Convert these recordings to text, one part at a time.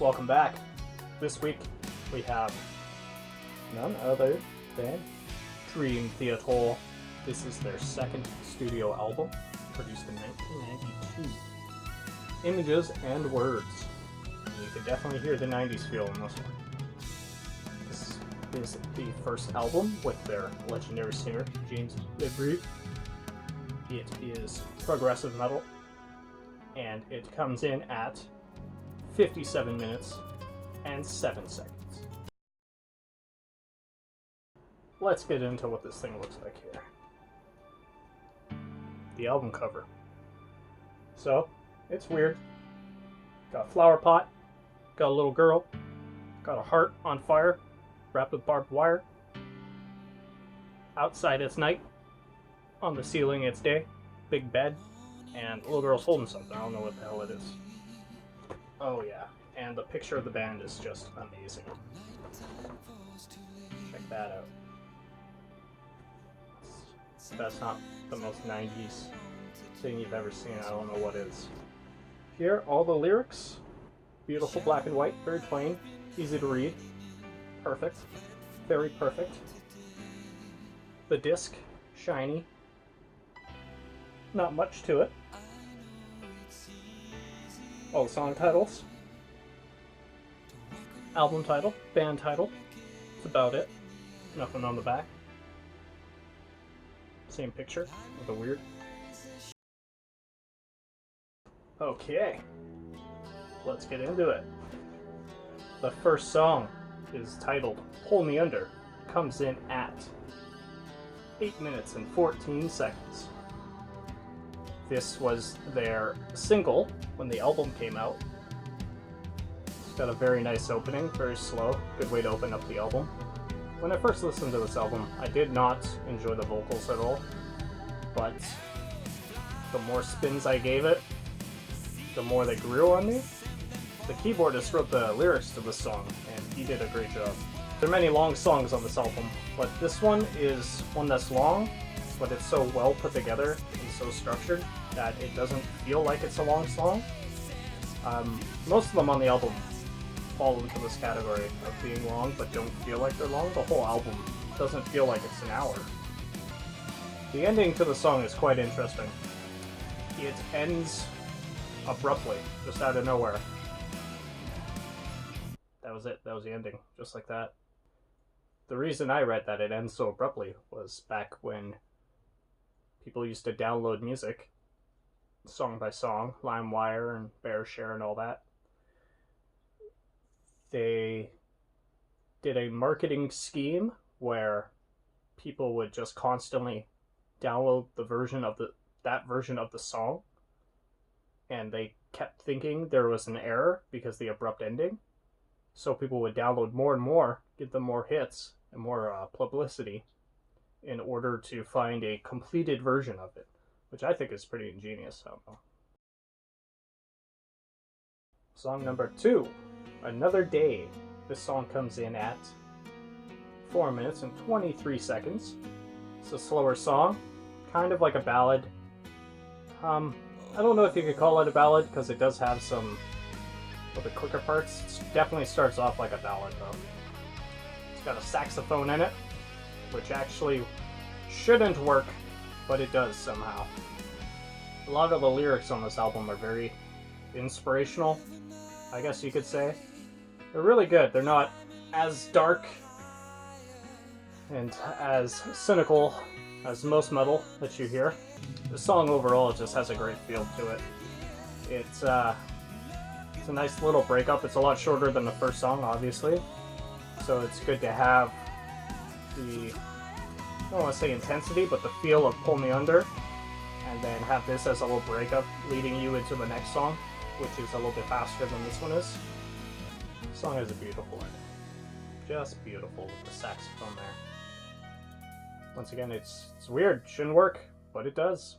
welcome back. This week we have none other than Dream Theater. This is their second studio album, produced in 1992. Images and words. You can definitely hear the 90s feel in this one. This is the first album with their legendary singer, James LeBrie. It is progressive metal, and it comes in at 57 minutes and 7 seconds. Let's get into what this thing looks like here. The album cover. So, it's weird. Got a flower pot, got a little girl, got a heart on fire, wrapped with barbed wire. Outside it's night, on the ceiling it's day, big bed, and a little girl's holding something. I don't know what the hell it is. Oh yeah, and the picture of the band is just amazing. Check that out. That's not the most 90s thing you've ever seen. I don't know what is. Here, all the lyrics. Beautiful black and white, very plain, easy to read. Perfect. Very perfect. The disc, shiny. Not much to it. All the song titles. Album title, band title. That's about it. Nothing on the back. Same picture with a weird. Okay, let's get into it. The first song is titled Pull Me Under. Comes in at 8 minutes and 14 seconds. This was their single when the album came out. It's got a very nice opening, very slow, good way to open up the album. When I first listened to this album, I did not enjoy the vocals at all, but the more spins I gave it, the more they grew on me. The keyboardist wrote the lyrics to this song, and he did a great job. There are many long songs on this album, but this one is one that's long, but it's so well put together and so structured that it doesn't feel like it's a long song. Most of them on the album fall into this category of being long but don't feel like they're long. The whole album doesn't feel like it's an hour. The ending to the song is quite interesting. It ends abruptly, just out of nowhere. That was it. That was the ending, just like that. The reason I read that it ends so abruptly was back when people used to download music, song by song, LimeWire and BearShare and all that. They did a marketing scheme where people would just constantly download the version of that version of the song, and they kept thinking there was an error because of the abrupt ending. So people would download more and more, give them more hits and more publicity in order to find a completed version of it, which I think is pretty ingenious. I don't know. Song number 2, Another Day. This song comes in at 4 minutes and 23 seconds. It's a slower song, kind of like a ballad. I don't know if you could call it a ballad because it does have some of the quicker parts. It definitely starts off like a ballad though. It's got a saxophone in it, which actually shouldn't work, but it does somehow. A lot of the lyrics on this album are very inspirational, I guess you could say. They're really good. They're not as dark and as cynical as most metal that you hear. The song overall just has a great feel to it. It's a nice little breakup. It's a lot shorter than the first song, obviously. So it's good to have the, I don't want to say intensity, but the feel of Pull Me Under, and then have this as a little breakup leading you into the next song, which is a little bit faster than this one is. The song has a beautiful ending. Just beautiful with the saxophone there. Once again, it's weird. Shouldn't work, but it does.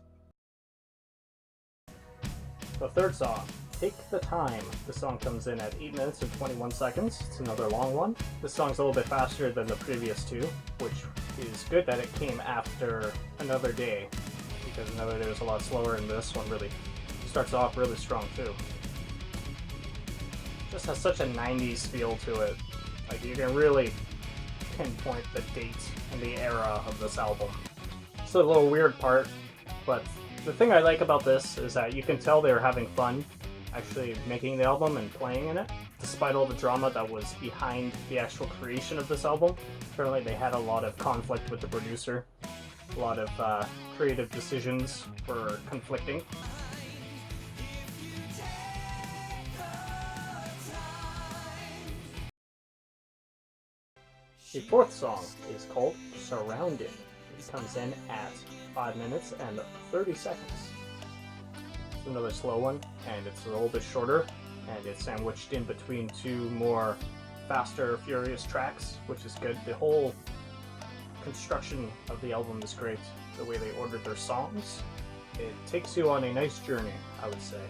The third song, Take the Time. This song comes in at 8 minutes and 21 seconds. It's another long one. This song's a little bit faster than the previous two, which is good that it came after Another Day, because Another Day was a lot slower, and this one really starts off really strong too. just has such a 90s feel to it. Like, you can really pinpoint the date and the era of this album. It's a little weird part, but the thing I like about this is that you can tell they're having fun actually making the album and playing in it, despite all the drama that was behind the actual creation of this album. Apparently they had a lot of conflict with the producer, a lot of creative decisions were conflicting. The fourth song is called Surrounded. It comes in at 5 minutes and 30 seconds. It's another slow one, and it's a little bit shorter, and it's sandwiched in between two more faster, furious tracks, which is good. The whole construction of the album is great. The way they ordered their songs, it takes you on a nice journey, I would say.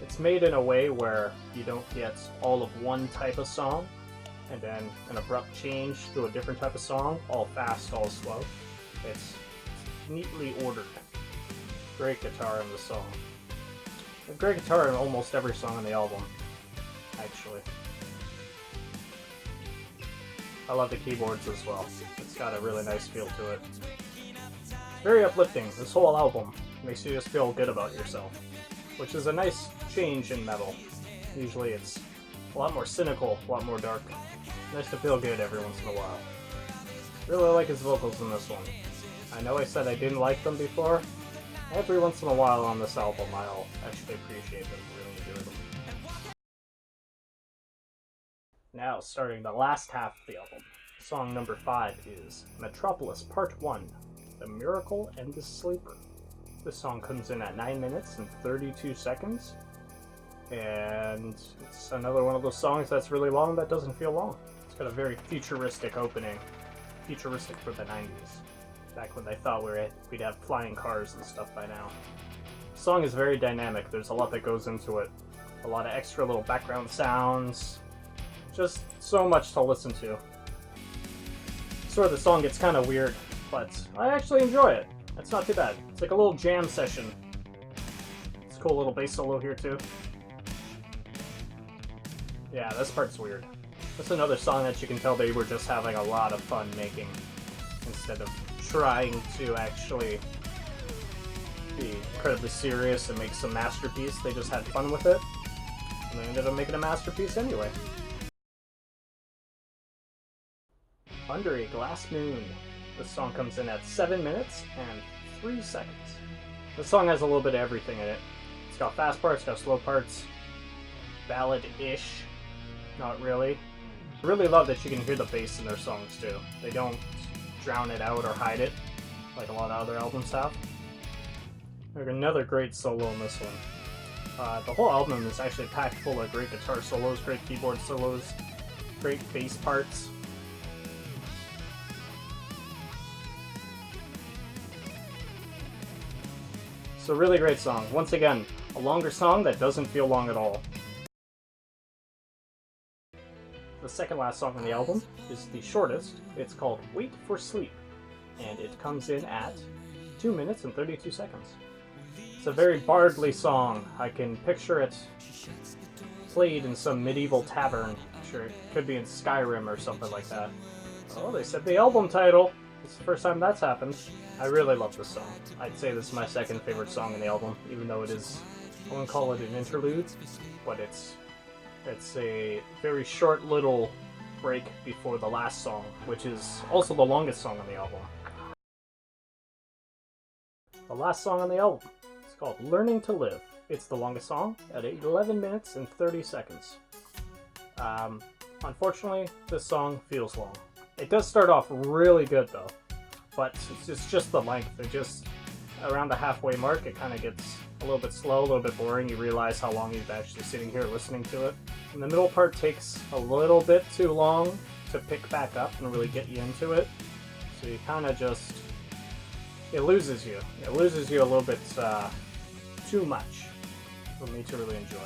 It's made in a way where you don't get all of one type of song, and then an abrupt change to a different type of song, all fast, all slow. It's neatly ordered. Great guitar in the song. Great guitar in almost every song on the album, actually. I love the keyboards as well. It's got a really nice feel to it. It's very uplifting. This whole album makes you just feel good about yourself, which is a nice change in metal. Usually it's a lot more cynical, a lot more dark. Nice to feel good every once in a while. Really like his vocals in this one. I know I said I didn't like them before. Every once in a while on this album I'll actually appreciate them, really enjoy them. Now, starting the last half of the album, song number 5 is Metropolis Part 1, The Miracle and the Sleeper. This song comes in at 9 minutes and 32 seconds, and it's another one of those songs that's really long that doesn't feel long. It's got a very futuristic opening, futuristic for the 90s, back when they thought we'd have flying cars and stuff by now. The song is very dynamic, there's a lot that goes into it, a lot of extra little background sounds, just so much to listen to. Sort of the song gets kind of weird, but I actually enjoy it. It's not too bad. It's like a little jam session. It's a cool little bass solo here too. Yeah, this part's weird. That's another song that you can tell they were just having a lot of fun making, instead of trying to actually be incredibly serious and make some masterpiece. They just had fun with it, and they ended up making a masterpiece anyway. Under a Glass Moon. This song comes in at 7 minutes and 3 seconds. This song has a little bit of everything in it. It's got fast parts, it's got slow parts, ballad-ish, not really. I really love that you can hear the bass in their songs too. They don't drown it out or hide it like a lot of other albums have. There's another great solo in this one. The whole album is actually packed full of great guitar solos, great keyboard solos, great bass parts. It's a really great song. Once again, a longer song that doesn't feel long at all. The second last song on the album is the shortest. It's called Wait for Sleep, and it comes in at 2 minutes and 32 seconds. It's a very bardly song. I can picture it played in some medieval tavern. Sure, it could be in Skyrim or something like that. Oh, they said the album title. It's the first time that's happened. I really love this song. I'd say this is my second favorite song in the album, even though it is, I wouldn't call it an interlude, but it's a very short little break before the last song, which is also the longest song on the album. The last song on the album is called Learning to Live. It's the longest song at 11 minutes and 30 seconds. Unfortunately, this song feels long. It does start off really good though, but it's just the length. It just, around the halfway mark, it kind of gets a little bit slow, a little bit boring. You realize how long you've actually sitting here listening to it. And the middle part takes a little bit too long to pick back up and really get you into it. So you kind of just, it loses you. It loses you a little bit too much for me to really enjoy.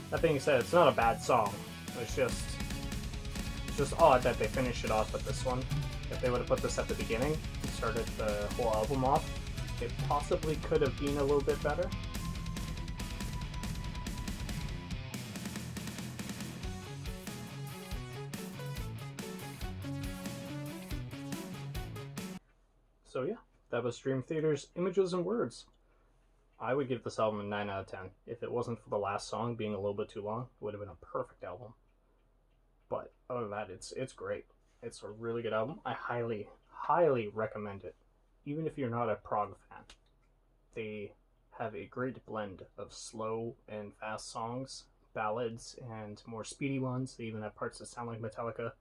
That being said, it's not a bad song. It's just odd that they finish it off with this one. If they would have put this at the beginning and started the whole album off, it possibly could have been a little bit better. So yeah, that was Dream Theater's Images and Words. I would give this album a 9 out of 10. If it wasn't for the last song being a little bit too long, it would have been a perfect album. But other than that, it's great. It's a really good album. I highly recommend it, even if you're not a prog fan. They have a great blend of slow and fast songs, ballads, and more speedy ones. They even have parts that sound like Metallica.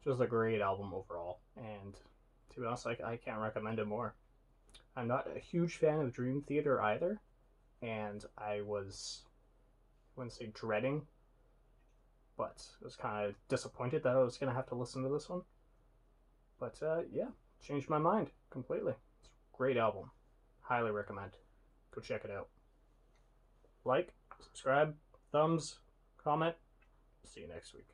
Just a great album overall. And to be honest, I can't recommend it more. I'm not a huge fan of Dream Theater either, and I wouldn't say dreading, but I was kind of disappointed that I was going to have to listen to this one. But yeah, changed my mind completely. It's a great album. Highly recommend. Go check it out. Like, subscribe, thumbs, comment. See you next week.